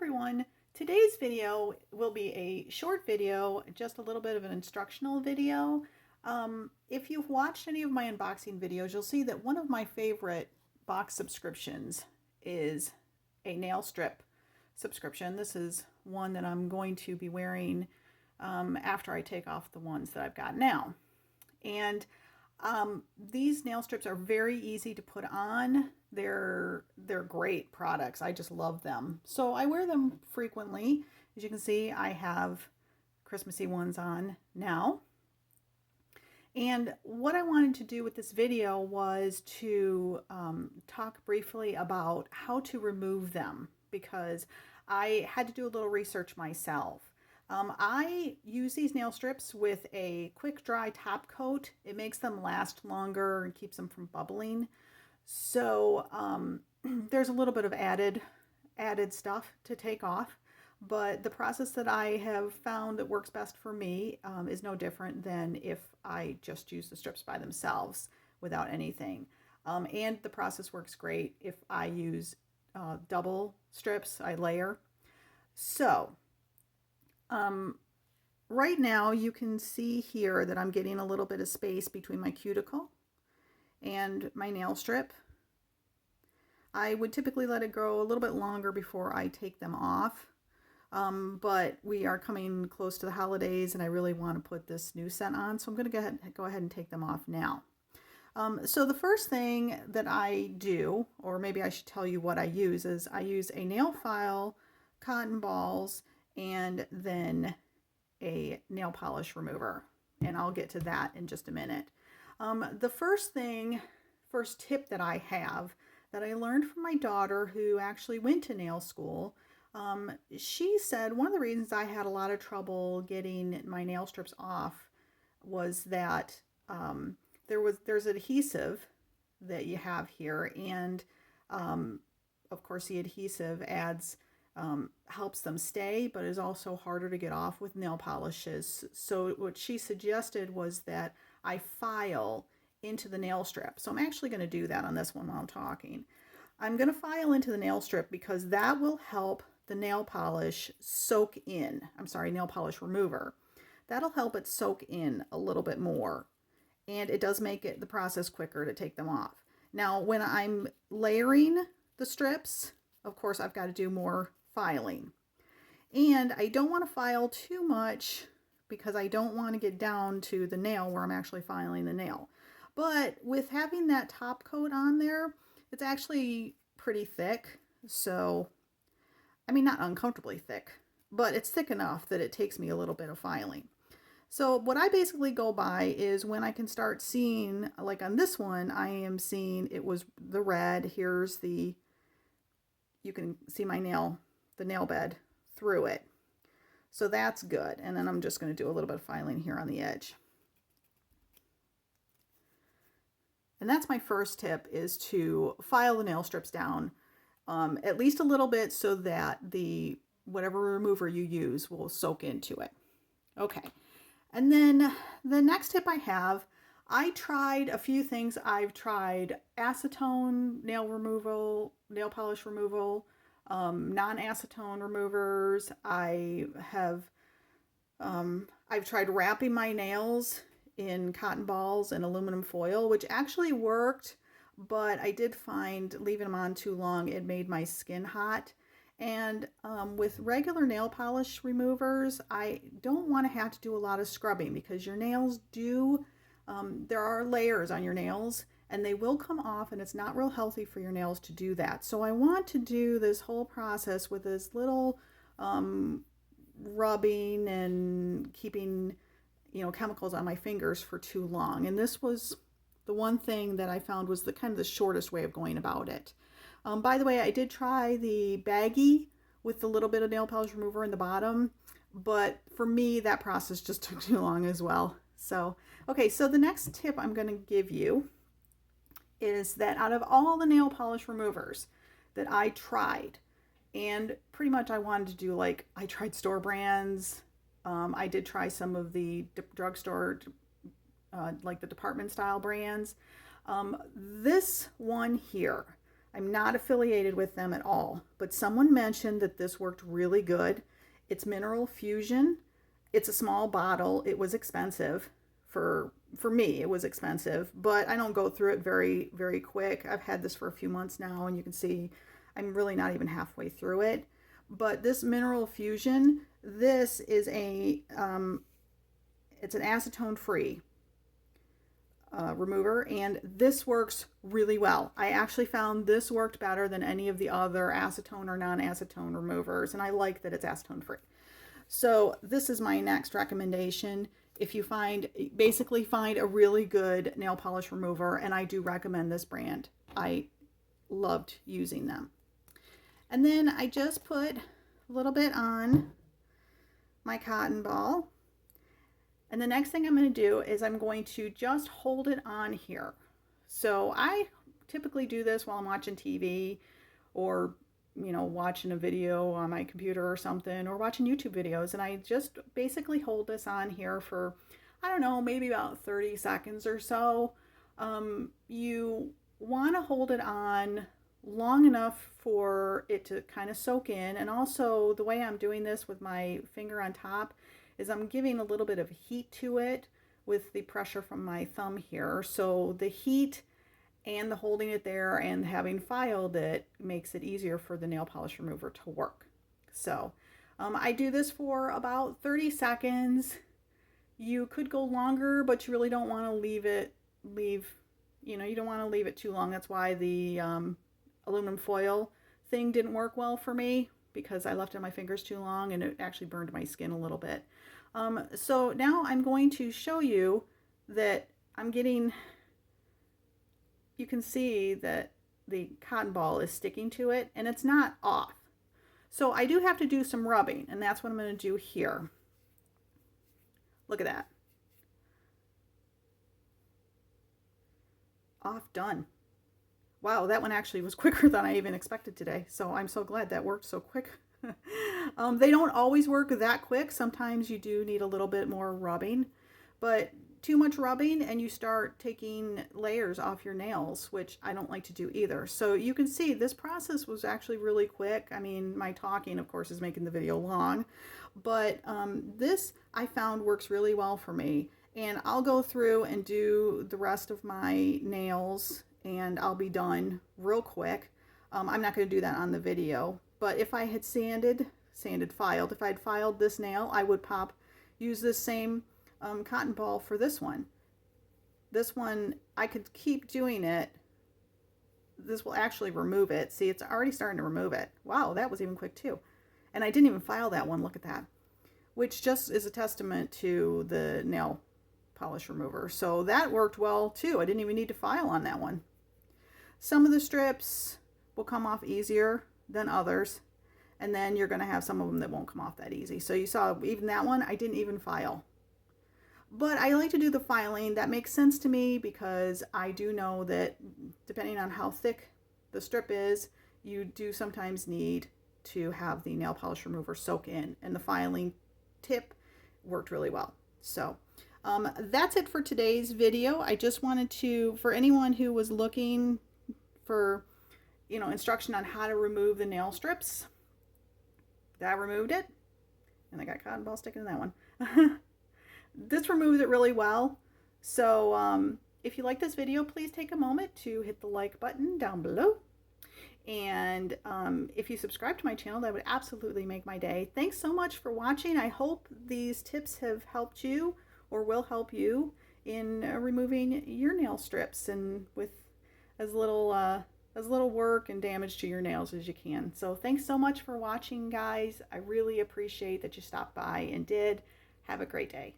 everyone. Today's video will be a short video, just a little bit of an instructional video. If you've watched any of my unboxing videos, you'll see that one of my favorite box subscriptions is a nail strip subscription. This is one that I'm going to be wearing after I take off the ones that I've got now. And these nail strips are very easy to put on. They're great products. I just love them. So I wear them frequently. As you can see, I have Christmassy ones on now. And what I wanted to do with this video was to talk briefly about how to remove them, because I had to do a little research myself. I use these nail strips with a quick dry top coat. It makes them last longer and keeps them from bubbling. So there's a little bit of added stuff to take off, but the process that I have found that works best for me is no different than if I just use the strips by themselves without anything. And the process works great if I use double strips. I layer. So right now you can see here that I'm getting a little bit of space between my cuticle and my nail strip. I would typically let it grow a little bit longer before I take them off, but we are coming close to the holidays and I really want to put this new scent on, so I'm going to go ahead and take them off now. So the first thing that I do, or maybe I should tell you what I use, is I use a nail file, cotton balls, and then a nail polish remover, and I'll get to that in just a minute. The first tip that I have that I learned from my daughter, who actually went to nail school, she said one of the reasons I had a lot of trouble getting my nail strips off was that there's adhesive that you have here, and of course the adhesive helps them stay, but is also harder to get off with nail polishes. So what she suggested was that I file into the nail strip. So I'm actually going to do that on this one while I'm talking. I'm going to file into the nail strip because that will help the nail polish soak in. I'm sorry, nail polish remover. That'll help it soak in a little bit more. And it does make the process quicker to take them off. Now, when I'm layering the strips, of course, I've got to do more filing. And I don't want to file too much because I don't want to get down to the nail where I'm actually filing the nail. But with having that top coat on there, it's actually pretty thick. So, I mean, not uncomfortably thick, but it's thick enough that it takes me a little bit of filing. So what I basically go by is when I can start seeing, like on this one, I am seeing it was the red. Here's you can see my the nail bed through it. So that's good. And then I'm just going to do a little bit of filing here on the edge. And that's my first tip, is to file the nail strips down at least a little bit so that whatever remover you use will soak into it. Okay. And then the next tip I have, I tried a few things. I've tried acetone nail removal, nail polish removal, non-acetone removers. I've tried wrapping my nails in cotton balls and aluminum foil, which actually worked, but I did find leaving them on too long, it made my skin hot. And with regular nail polish removers, I don't want to have to do a lot of scrubbing, because your nails there are layers on your nails and they will come off, and it's not real healthy for your nails to do that. So I want to do this whole process with this little rubbing and keeping chemicals on my fingers for too long. And this was the one thing that I found was the shortest way of going about it. By the way, I did try the baggie with the little bit of nail polish remover in the bottom, but for me, that process just took too long as well. So, okay, so the next tip I'm going to give you is that out of all the nail polish removers that I tried, and pretty much I wanted to do, I tried store brands. I did try some of the drugstore, like the department style brands. This one here, I'm not affiliated with them at all, but someone mentioned that this worked really good. It's Mineral Fusion. It's a small bottle. It was expensive for me. It was expensive, but I don't go through it very quick. I've had this for a few months now, and you can see I'm really not even halfway through it. But this Mineral Fusion, this is it's an acetone free remover, and this works really well. I actually found this worked better than any of the other acetone or non-acetone removers, and I like that it's acetone free. So this is my next recommendation. If you basically find a really good nail polish remover, and I do recommend this brand. I loved using them. And then I just put a little bit on my cotton ball. And the next thing I'm going to do is I'm going to just hold it on here. So I typically do this while I'm watching TV or, watching a video on my computer or something, or watching YouTube videos. And I just basically hold this on here for, I don't know, maybe about 30 seconds or so. You want to hold it on long enough for it to kind of soak in. And also the way I'm doing this with my finger on top is I'm giving a little bit of heat to it with the pressure from my thumb here. So the heat and the holding it there and having filed it makes it easier for the nail polish remover to work. So I do this for about 30 seconds. You could go longer, but you really don't want to you don't want to leave it too long. That's why the aluminum foil thing didn't work well for me, because I left it on my fingers too long and it actually burned my skin a little bit. So now I'm going to show you that you can see that the cotton ball is sticking to it and it's not off. So I do have to do some rubbing, and that's what I'm going to do here. Look at that. Off, done. Wow, that one actually was quicker than I even expected today. So I'm so glad that worked so quick. They don't always work that quick. Sometimes you do need a little bit more rubbing, but too much rubbing and you start taking layers off your nails, which I don't like to do either. So you can see this process was actually really quick. I mean, my talking, of course, is making the video long, but this I found works really well for me. And I'll go through and do the rest of my nails and I'll be done real quick. I'm not going to do that on the video, but if I had filed, if I had filed this nail, I would use this same cotton ball for this one. This one, I could keep doing it. This will actually remove it. See, it's already starting to remove it. Wow, that was even quick too. And I didn't even file that one. Look at that. Which just is a testament to the nail polish remover. So that worked well too. I didn't even need to file on that one. Some of the strips will come off easier than others. And then you're going to have some of them that won't come off that easy. So you saw even that one, I didn't even file. But I like to do the filing. That makes sense to me because I do know that depending on how thick the strip is, you do sometimes need to have the nail polish remover soak in. And the filing tip worked really well. So that's it for today's video. I just wanted to, for anyone who was looking for, instruction on how to remove the nail strips, that removed it. And I got cotton ball sticking in that one. This removes it really well. So if you like this video, please take a moment to hit the like button down below. And if you subscribe to my channel, that would absolutely make my day. Thanks so much for watching. I hope these tips have helped you or will help you in removing your nail strips and with as little work and damage to your nails as you can. So thanks so much for watching, guys. I really appreciate that you stopped by and did. Have a great day.